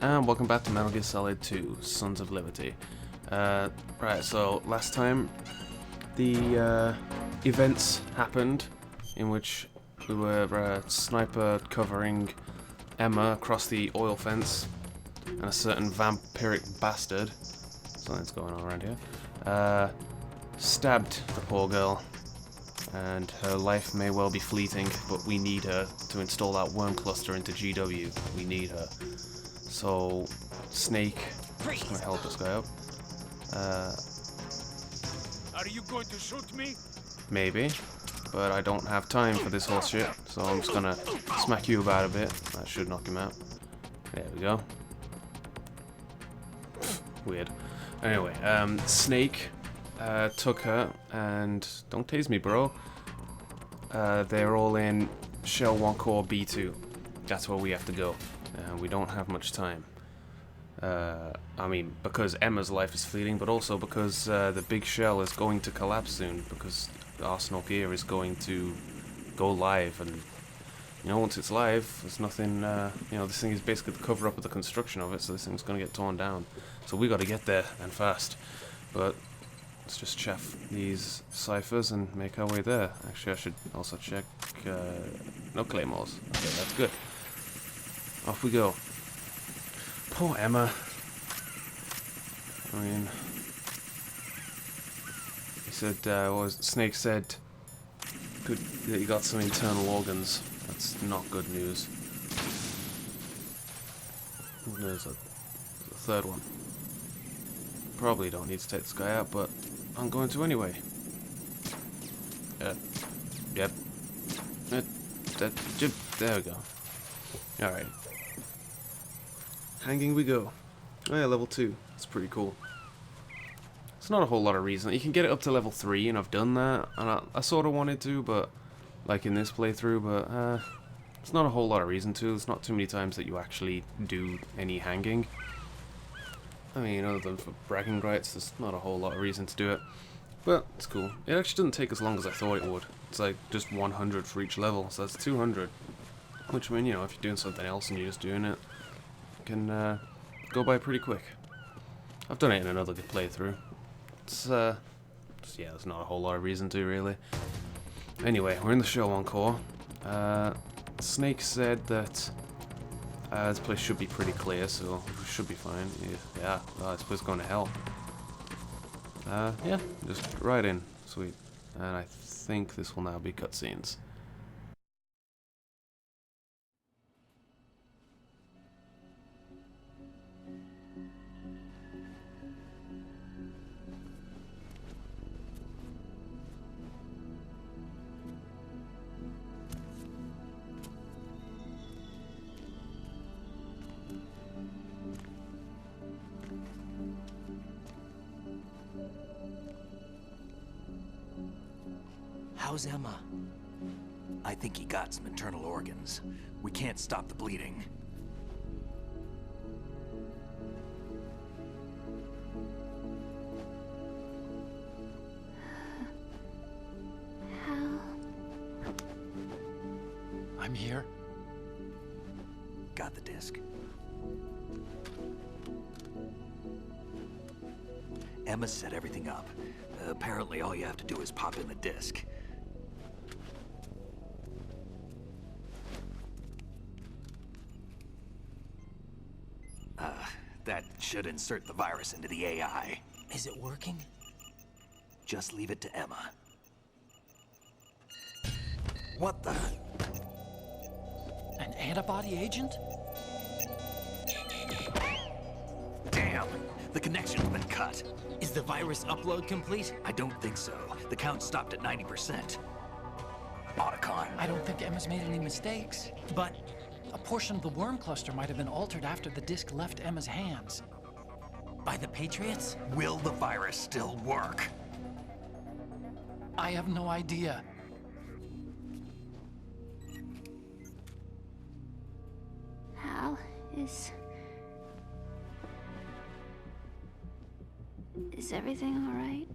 And welcome back to Metal Gear Solid 2, Sons of Liberty. Right, so last time the events happened in which we were sniper covering Emma across the oil fence, and a certain vampiric bastard, something's going on around here, stabbed the poor girl, and her life may well be fleeting, but we need her to install that worm cluster into GW. We need her. So, Snake is going to help this guy out. Are you going to shoot me? Maybe, but I don't have time for this whole shit, so I'm just going to smack you about a bit. That should knock him out. There we go. Weird. Anyway, Snake took her, and don't tase me, bro. They're all in Shell 1 Core B2. That's where we have to go. We don't have much time. I mean, because Emma's life is fleeting, but also because the big shell is going to collapse soon, because Arsenal Gear is going to go live, and you know, once it's live, there's nothing, you know, this thing is basically the cover up of the construction of it, so this thing's going to get torn down. So we got to get there, and fast. But let's just chaff these ciphers and make our way there. Actually, I should also check, no claymores. Okay, that's good. Off we go. Poor Emma. I mean, he said, Snake said that he got some internal organs. That's not good news. There's a third one. Probably don't need to take this guy out, but I'm going to anyway. Yep. There we go. Alright. Hanging we go. Oh yeah, level 2. That's pretty cool. It's not a whole lot of reason. You can get it up to level 3, and I've done that. And I sort of wanted to, but like in this playthrough, but it's not a whole lot of reason to. There's not too many times that you actually do any hanging. I mean, other than for bragging rights, there's not a whole lot of reason to do it. But it's cool. It actually doesn't take as long as I thought it would. It's like just 100 for each level, so that's 200. Which, I mean, you know, if you're doing something else and you're just doing it, can go by pretty quick. I've done it in another good playthrough. It's yeah, there's not a whole lot of reason to, really. Anyway, we're in the Shell 1 Core. Snake said that this place should be pretty clear, so we should be fine. Yeah, oh, this place is going to hell. Yeah, just right in. Sweet. And I think this will now be cutscenes. How's Emma? I think he got some internal organs. We can't stop the bleeding. How? I'm here. Got the disc. Emma set everything up. Apparently all you have to do is pop in the disc. That should insert the virus into the AI. Is it working? Just leave it to Emma. What the? An antibody agent? Damn! The connection's been cut. Is the virus upload complete? I don't think so. The count stopped at 90%. Otacon. I don't think Emma's made any mistakes. But a portion of the worm cluster might have been altered after the disc left Emma's hands. By the Patriots? Will the virus still work? I have no idea. Hal, is everything all right?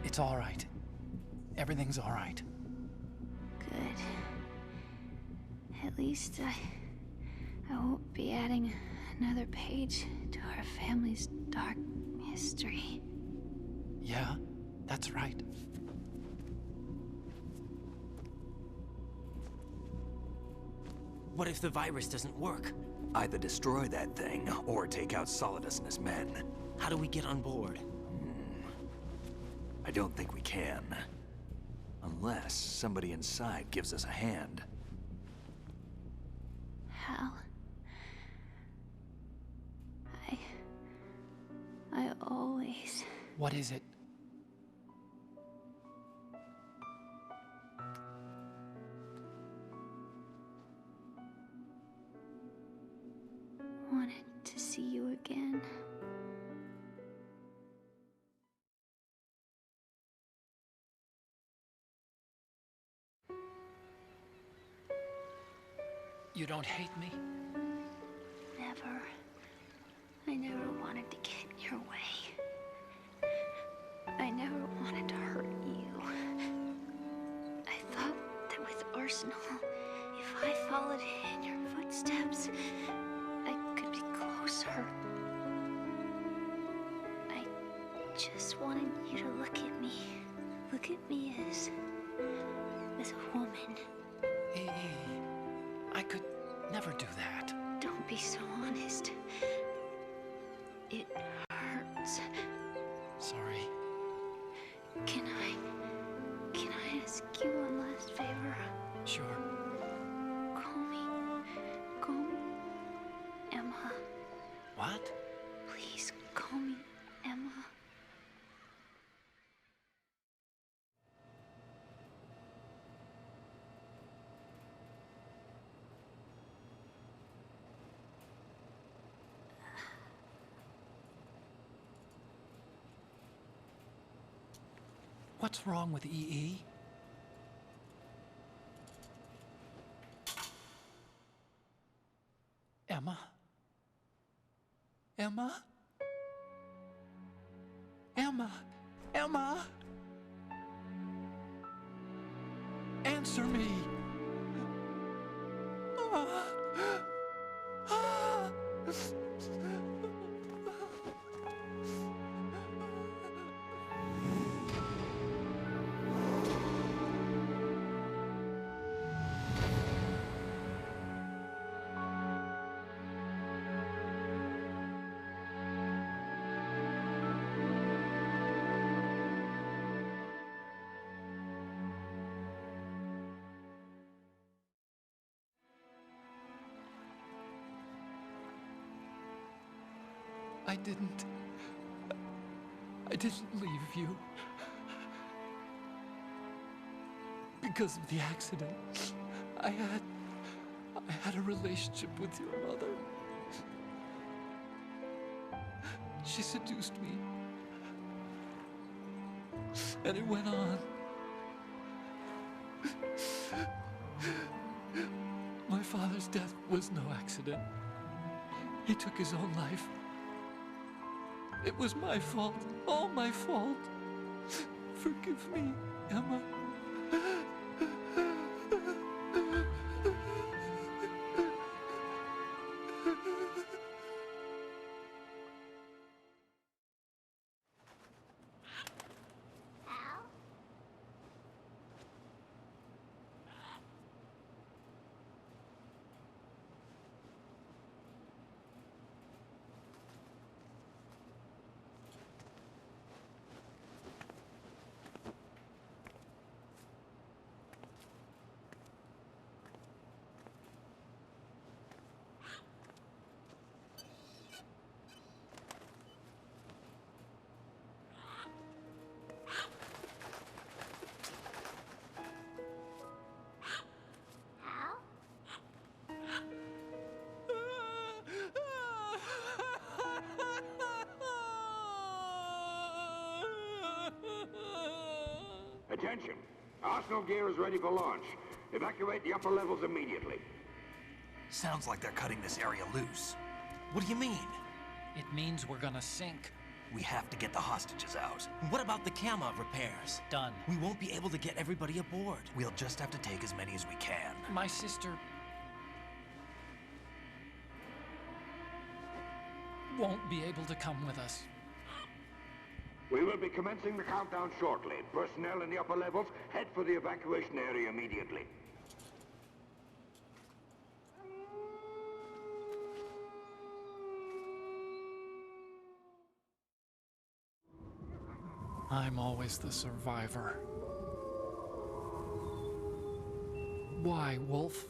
It's all right. Everything's all right. Good. At least I won't be adding another page to our family's dark history. Yeah, that's right. What if the virus doesn't work? Either destroy that thing, or take out Solidus and his men. How do we get on board? I don't think we can. Unless somebody inside gives us a hand. Hal. I always... What is it? wanted to see you again. You don't hate me? Never. I never wanted to get in your way. I never wanted to hurt you. I thought that with Arsenal, if I followed in your footsteps, I could be closer. I just wanted you to look at me. Look at me as a woman. I could never do that. Don't be so honest. It hurts. Sorry. Can I ask you one last favor? Sure. Call me Emma. What? Please call me Emma. What's wrong with EE? Emma? Emma? Emma? Emma? Answer me! Ah. Ah. I didn't leave you. Because of the accident, I had a relationship with your mother. She seduced me. And it went on. My father's death was no accident. He took his own life. It was my fault, all my fault. Forgive me, Emma. Attention! Arsenal gear is ready for launch. Evacuate the upper levels immediately. Sounds like they're cutting this area loose. What do you mean? It means we're gonna sink. We have to get the hostages out. What about the camera repairs? Done. We won't be able to get everybody aboard. We'll just have to take as many as we can. My sister won't be able to come with us. We will be commencing the countdown shortly. Personnel in the upper levels, head for the evacuation area immediately. I'm always the survivor. Why, Wolf?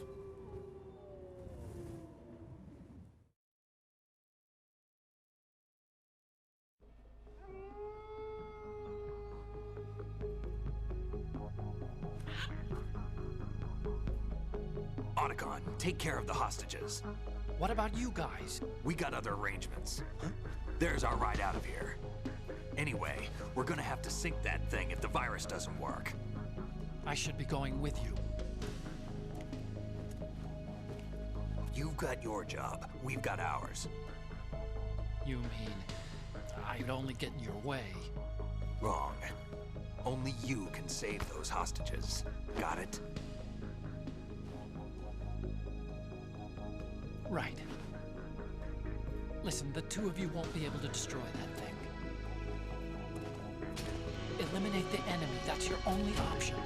Otacon, take care of the hostages. What about you guys? We got other arrangements. There's our ride out of here. Anyway, we're gonna have to sink that thing if the virus doesn't work. I should be going with you. You've got your job, we've got ours. You mean I'd only get in your way? Wrong. Only you can save those hostages. Got it? Right. Listen, the two of you won't be able to destroy that thing. Eliminate the enemy. That's your only option.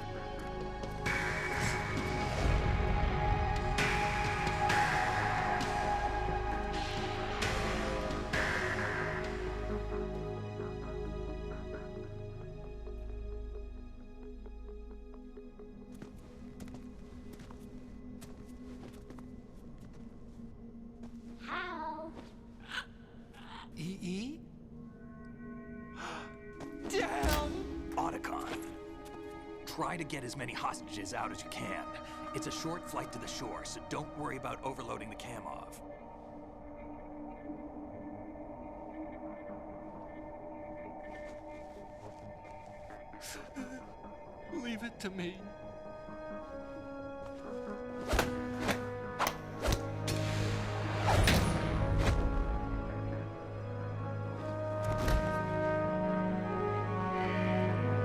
How? EE? Damn! Otacon, try to get as many hostages out as you can. It's a short flight to the shore, so don't worry about overloading the Kamov. Leave it to me.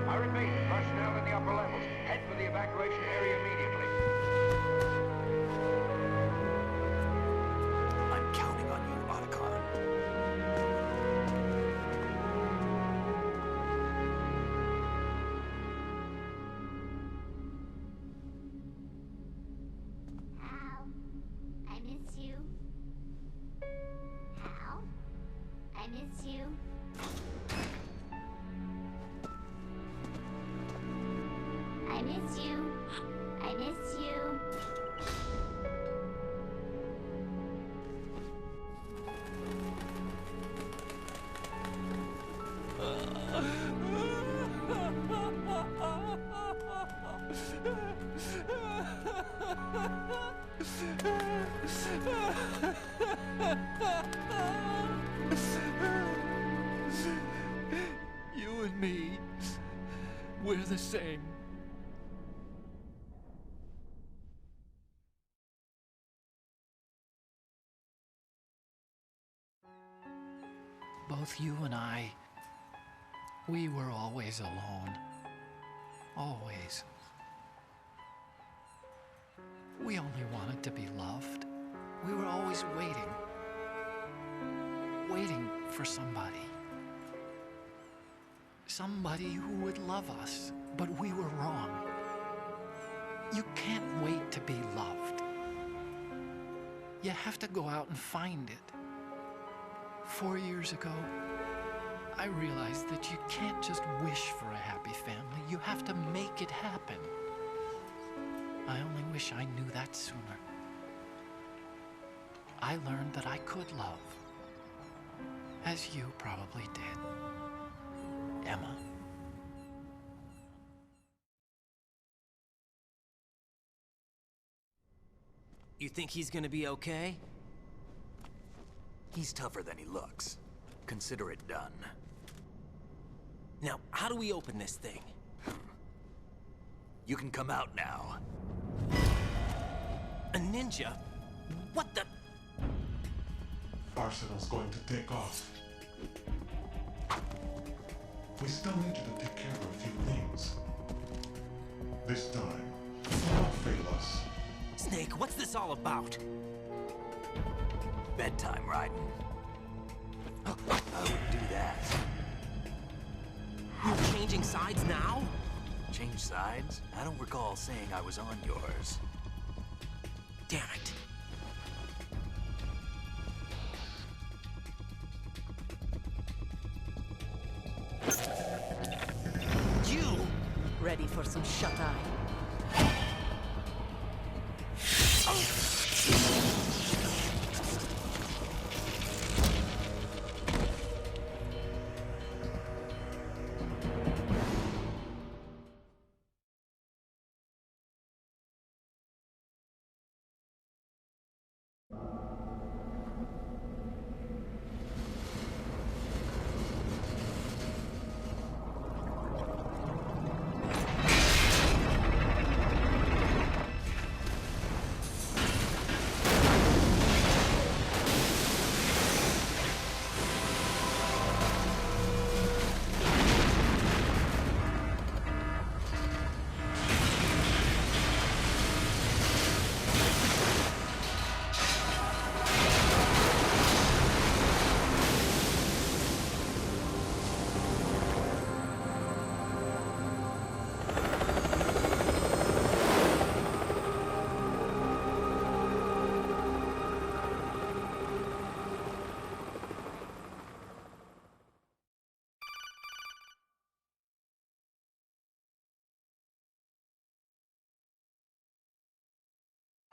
I repeat, personnel in the upper levels, head for the evacuation area immediately. I'm counting on you, Otacon. Hal, I miss you. Hal, I miss you. I miss you. I miss you. You and me, we're the same. Both you and I, we were always alone. Always. We only wanted to be loved. We were always waiting. Waiting for somebody. Somebody who would love us, but we were wrong. You can't wait to be loved. You have to go out and find it. 4 years ago, I realized that you can't just wish for a happy family. You have to make it happen. I only wish I knew that sooner. I learned that I could love, as you probably did, Emma. You think he's gonna be okay? He's tougher than he looks. Consider it done. Now, how do we open this thing? You can come out now. A ninja? What the? Arsenal's going to take off. We still need you to take care of a few things. This time, do not fail us. Snake, what's this all about? Bedtime, Raiden. I would do that. You're changing sides now? Change sides? I don't recall saying I was on yours. Damn it. You! Ready for some shut-eye?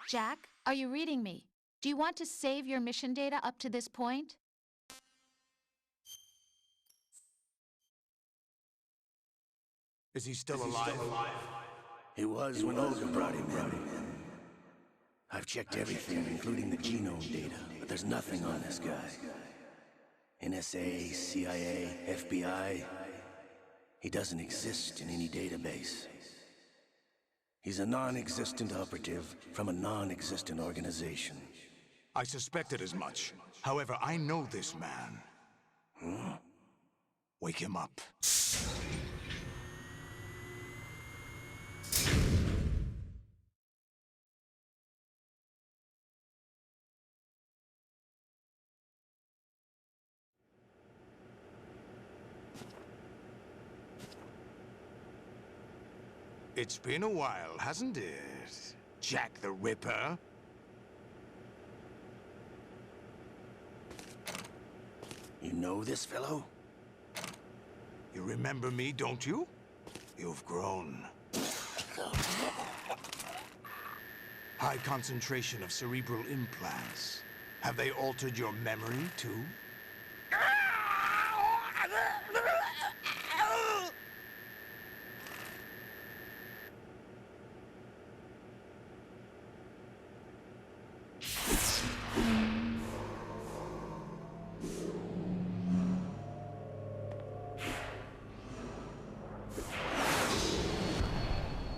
Jack, are you reading me? Do you want to save your mission data up to this point? Is he still alive? He was when Olga brought him in. I've checked everything, including the genome data, but there's nothing on this guy. NSA, CIA, FBI. He doesn't exist in any database. He's a non-existent operative from a non-existent organization. I suspected as much. However, I know this man. Huh? Wake him up. It's been a while, hasn't it? Jack the Ripper? You know this fellow? You remember me, don't you? You've grown. High concentration of cerebral implants. Have they altered your memory, too?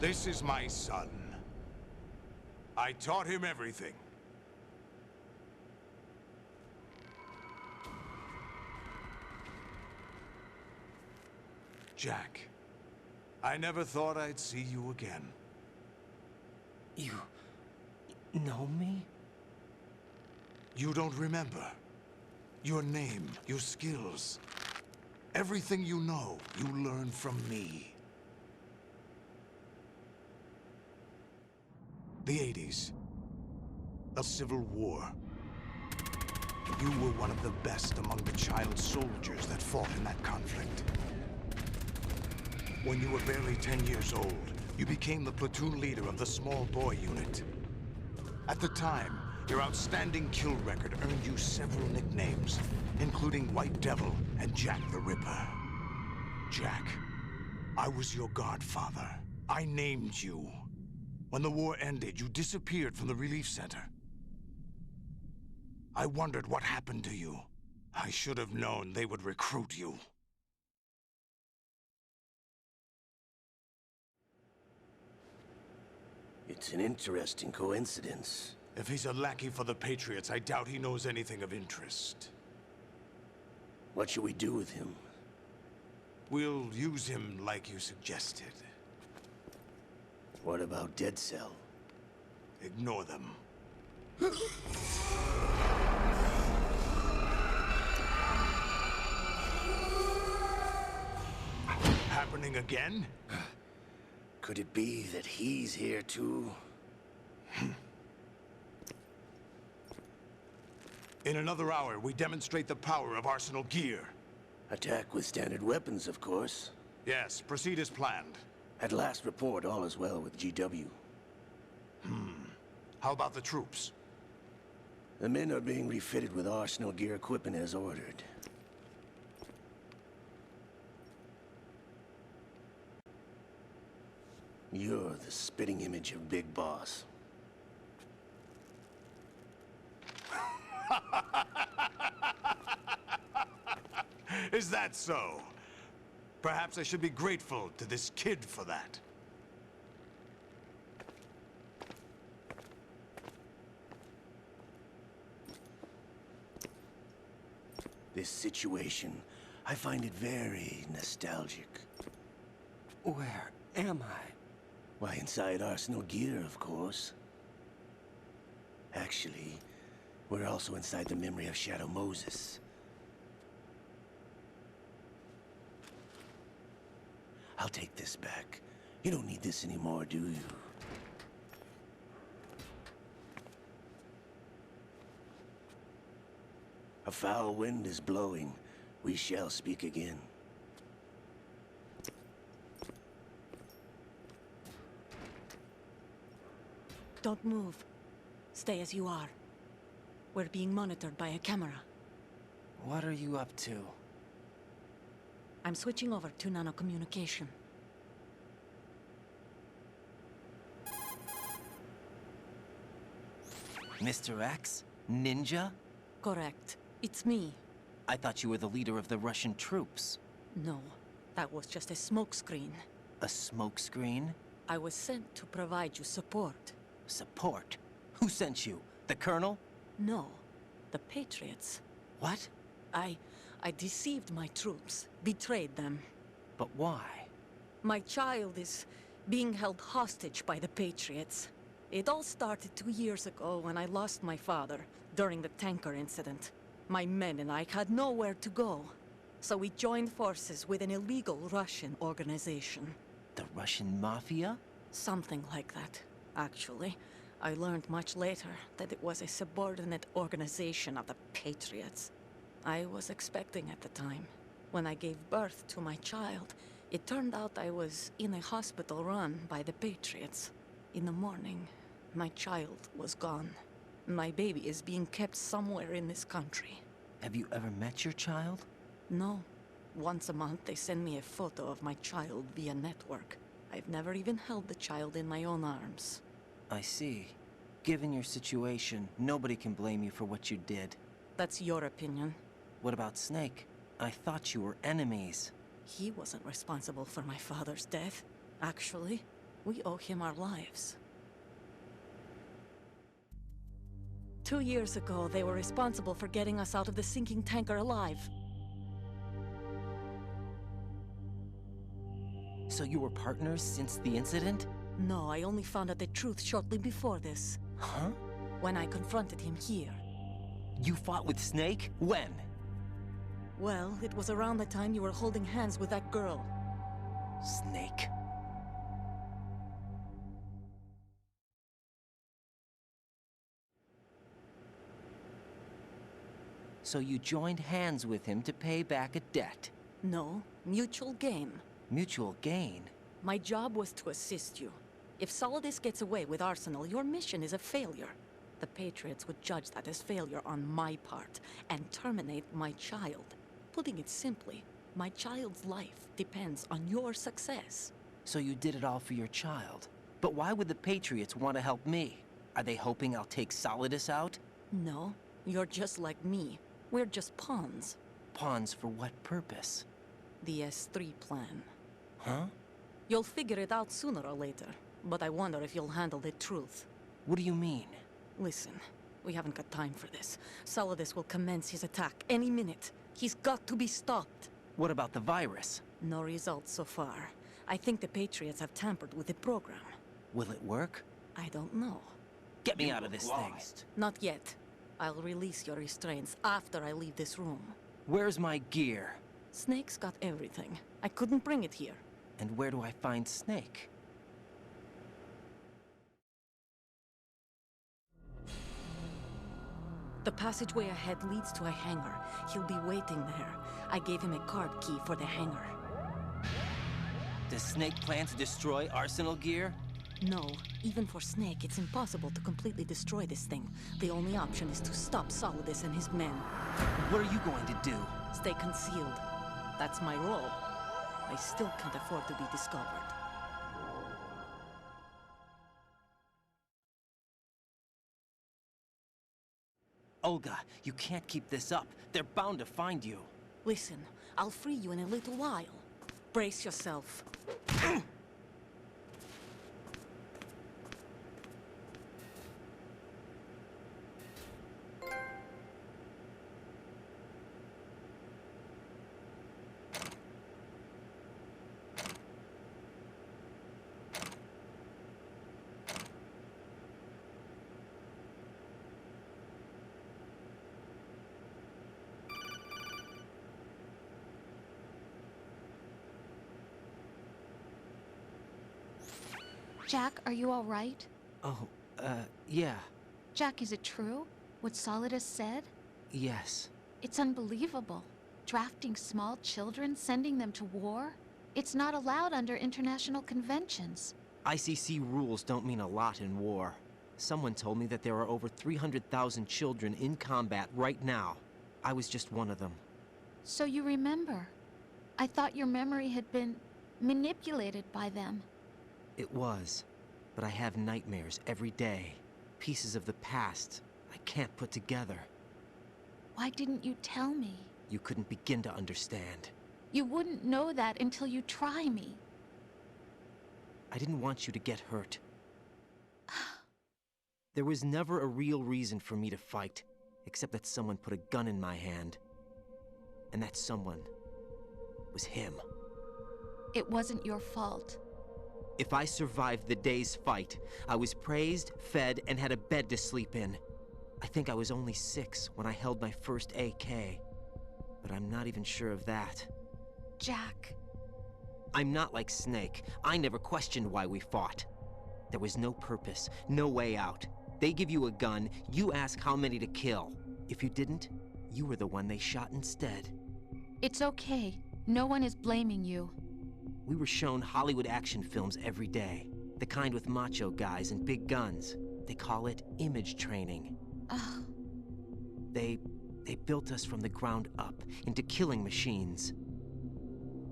This is my son. I taught him everything. Jack, I never thought I'd see you again. You know me? You don't remember. Your name, your skills. Everything you know, you learned from me. The 80s. The Civil War. You were one of the best among the child soldiers that fought in that conflict. When you were barely 10 years old, you became the platoon leader of the small boy unit. At the time, your outstanding kill record earned you several nicknames, including White Devil and Jack the Ripper. Jack, I was your godfather. I named you. When the war ended, you disappeared from the relief center. I wondered what happened to you. I should have known they would recruit you. It's an interesting coincidence. If he's a lackey for the Patriots, I doubt he knows anything of interest. What should we do with him? We'll use him like you suggested. What about Dead Cell? Ignore them. happening again? Could it be that he's here too? In another hour, we demonstrate the power of Arsenal gear. Attack with standard weapons, of course. Yes, proceed as planned. At last report, all is well with GW. How about the troops? The men are being refitted with Arsenal gear equipment as ordered. You're the spitting image of Big Boss. Is that so? Perhaps I should be grateful to this kid for that. This situation, I find it very nostalgic. Where am I? Why, inside Arsenal gear, of course. Actually, we're also inside the memory of Shadow Moses. I'll take this back. You don't need this anymore, do you? A foul wind is blowing. We shall speak again. Don't move. Stay as you are. We're being monitored by a camera. What are you up to? I'm switching over to nanocommunication. Mr. X? Ninja? Correct. It's me. I thought you were the leader of the Russian troops. No, that was just a smokescreen. A smokescreen? I was sent to provide you support. Support? Who sent you? The Colonel? No, the Patriots. What? I deceived my troops, betrayed them. But why? My child is being held hostage by the Patriots. It all started 2 years ago when I lost my father during the tanker incident. My men and I had nowhere to go. So we joined forces with an illegal Russian organization. The Russian Mafia? Something like that, actually. I learned much later that it was a subordinate organization of the Patriots. I was expecting at the time. When I gave birth to my child, it turned out I was in a hospital run by the Patriots. In the morning, my child was gone. My baby is being kept somewhere in this country. Have you ever met your child? No. Once a month, they send me a photo of my child via network. I've never even held the child in my own arms. I see. Given your situation, nobody can blame you for what you did. That's your opinion. What about Snake? I thought you were enemies. He wasn't responsible for my father's death. Actually, we owe him our lives. 2 years ago, they were responsible for getting us out of the sinking tanker alive. So you were partners since the incident? No, I only found out the truth shortly before this. Huh? When I confronted him here. You fought with Snake? When? Well, it was around the time you were holding hands with that girl. Snake. So you joined hands with him to pay back a debt? No, mutual gain. Mutual gain? My job was to assist you. If Solidus gets away with Arsenal, your mission is a failure. The Patriots would judge that as failure on my part, and terminate my child. Putting it simply, my child's life depends on your success. So you did it all for your child. But why would the Patriots want to help me? Are they hoping I'll take Solidus out? No, you're just like me. We're just pawns. Pawns for what purpose? The S3 plan. Huh? You'll figure it out sooner or later, but I wonder if you'll handle the truth. What do you mean? Listen, we haven't got time for this. Solidus will commence his attack any minute. He's got to be stopped. What about the virus? No results so far. I think the Patriots have tampered with the program. Will it work? I don't know. Get me out of this thing. Not yet. I'll release your restraints after I leave this room. Where's my gear? Snake's got everything. I couldn't bring it here. And where do I find Snake? The passageway ahead leads to a hangar. He'll be waiting there. I gave him a card key for the hangar. Does Snake plan to destroy Arsenal gear? No, even for Snake, it's impossible to completely destroy this thing. The only option is to stop Solidus and his men. What are you going to do? Stay concealed. That's my role. I still can't afford to be discovered. Olga, you can't keep this up. They're bound to find you. Listen, I'll free you in a little while. Brace yourself. Jack, are you all right? Oh, yeah. Jack, is it true? What Solidus said? Yes. It's unbelievable. Drafting small children, sending them to war? It's not allowed under international conventions. ICC rules don't mean a lot in war. Someone told me that there are over 300,000 children in combat right now. I was just one of them. So you remember. I thought your memory had been manipulated by them. It was, but I have nightmares every day. Pieces of the past I can't put together. Why didn't you tell me? You couldn't begin to understand. You wouldn't know that until you try me. I didn't want you to get hurt. There was never a real reason for me to fight, except that someone put a gun in my hand. And that someone was him. It wasn't your fault. If I survived the day's fight, I was praised, fed, and had a bed to sleep in. I think I was only 6 when I held my first AK. But I'm not even sure of that. Jack. I'm not like Snake. I never questioned why we fought. There was no purpose, no way out. They give you a gun, you ask how many to kill. If you didn't, you were the one they shot instead. It's okay. No one is blaming you. We were shown Hollywood action films every day. The kind with macho guys and big guns. They call it image training. Ugh. They built us from the ground up into killing machines.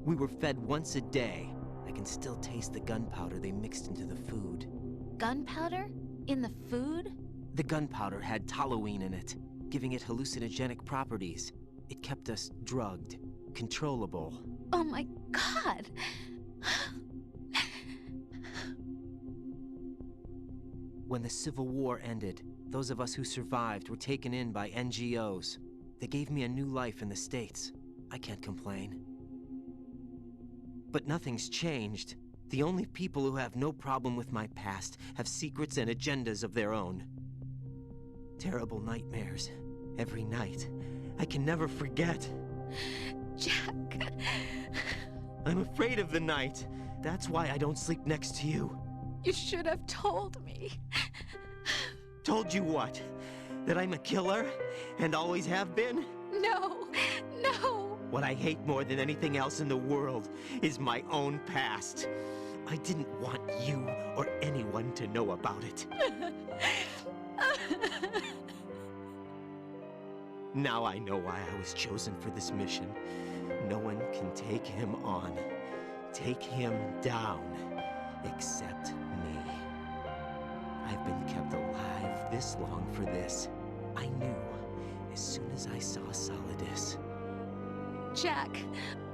We were fed once a day. I can still taste the gunpowder they mixed into the food. Gunpowder? In the food? The gunpowder had toluene in it, giving it hallucinogenic properties. It kept us drugged, controllable. Oh my God! When the Civil War ended, those of us who survived were taken in by NGOs. They gave me a new life in the States. I can't complain. But nothing's changed. The only people who have no problem with my past have secrets and agendas of their own. Terrible nightmares. Every night. I can never forget. Jack. I'm afraid of the night. That's why I don't sleep next to you. You should have told me. Told you what? That I'm a killer? And always have been? No, no. What I hate more than anything else in the world is my own past. I didn't want you or anyone to know about it. Now I know why I was chosen for this mission. No one can take him on, take him down, except me. I've been kept alive this long for this. I knew as soon as I saw Solidus. Jack,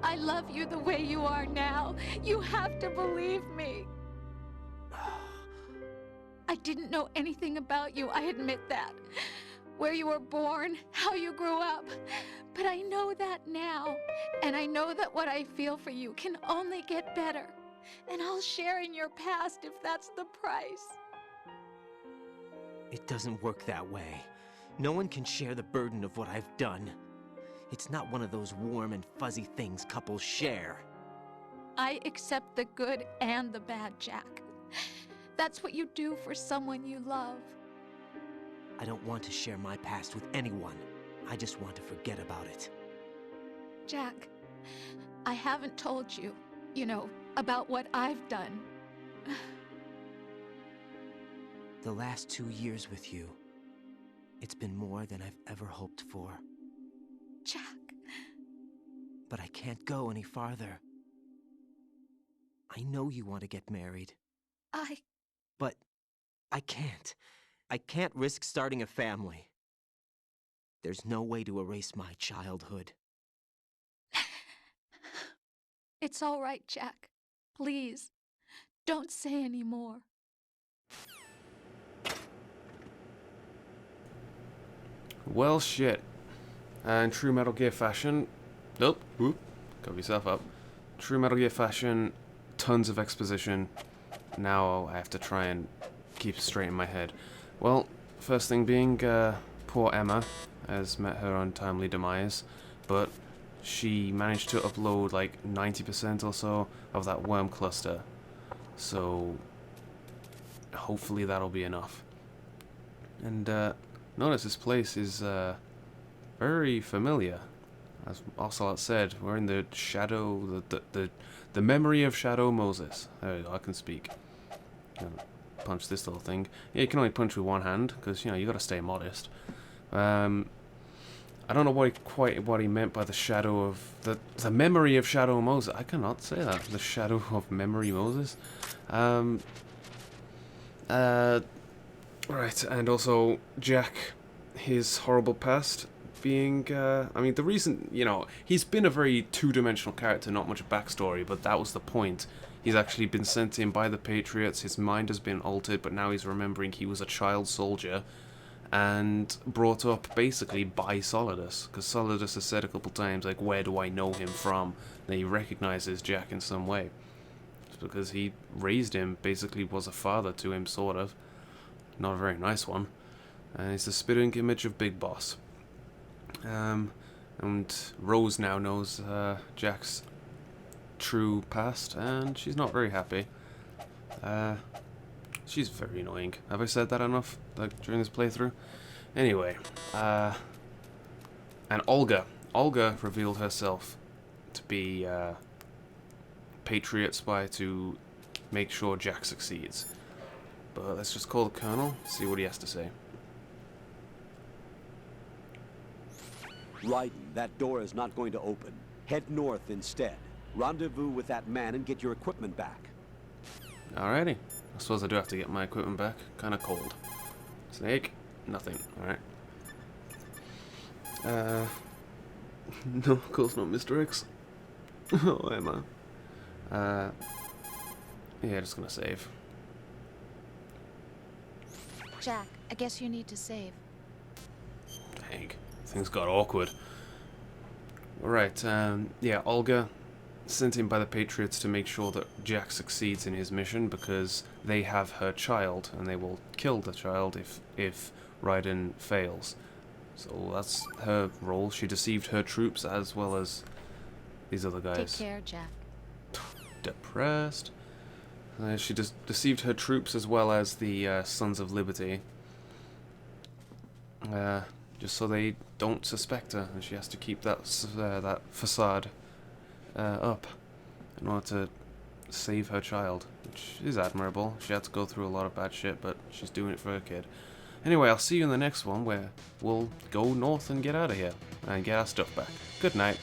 I love you the way you are now. You have to believe me. I didn't know anything about you, I admit that. Where you were born, how you grew up. But I know that now. And I know that what I feel for you can only get better. And I'll share in your past if that's the price. It doesn't work that way. No one can share the burden of what I've done. It's not one of those warm and fuzzy things couples share. I accept the good and the bad, Jack. That's what you do for someone you love. I don't want to share my past with anyone. I just want to forget about it. Jack, I haven't told you, about what I've done. The last 2 years with you, it's been more than I've ever hoped for. Jack. But I can't go any farther. I know you want to get married. But I can't. I can't risk starting a family. There's no way to erase my childhood. It's all right, Jack. Please, don't say any more. Well, shit. In true Metal Gear fashion... Nope. Whoop. Cover yourself up. True Metal Gear fashion, tons of exposition. Now I have to try and keep it straight in my head. Well, first thing being, poor Emma has met her untimely demise, but she managed to upload like 90% or so of that worm cluster. So, hopefully that'll be enough. And, notice this place is, very familiar. As Ocelot said, we're in the shadow, the memory of Shadow Moses. There we go, I can speak. Punch this little thing. Yeah, you can only punch with one hand, because, you gotta stay modest. I don't know quite what he meant by the shadow of... The memory of Shadow Moses. I cannot say that. The shadow of memory Moses. Right, and also Jack, his horrible past being, I mean, the reason, he's been a very two-dimensional character, not much backstory, but that was the point. He's actually been sent in by the Patriots, his mind has been altered, but now he's remembering he was a child soldier, and brought up, basically, by Solidus, because Solidus has said a couple times, like, where do I know him from? And he recognizes Jack in some way. It's because he raised him, basically was a father to him, sort of. Not a very nice one. And he's the spitting image of Big Boss. And Rose now knows Jack's true past, and she's not very happy. She's very annoying. Have I said that enough, like, during this playthrough? Anyway, and Olga. Olga revealed herself to be Patriot spy to make sure Jack succeeds. But let's just call the Colonel, see what he has to say. Raiden, that door is not going to open. Head north instead. Rendezvous with that man and get your equipment back. Alrighty. I suppose I do have to get my equipment back. Kinda cold. Snake? Nothing. Alright. No, of course not, Mr. X. Oh, Emma. Yeah, just gonna save. Jack, I guess you need to save. Dang. Things got awkward. Alright, yeah, Olga sent in by the Patriots to make sure that Jack succeeds in his mission because they have her child and they will kill the child if Raiden fails. So that's her role. She deceived her troops as well as these other guys. Take care, Jack. Depressed. She deceived her troops as well as the Sons of Liberty. Just so they don't suspect her, and she has to keep that facade up in order to save her child, which is admirable. She had to go through a lot of bad shit, but she's doing it for her kid. Anyway, I'll see you in the next one where we'll go north and get out of here and get our stuff back. Good night.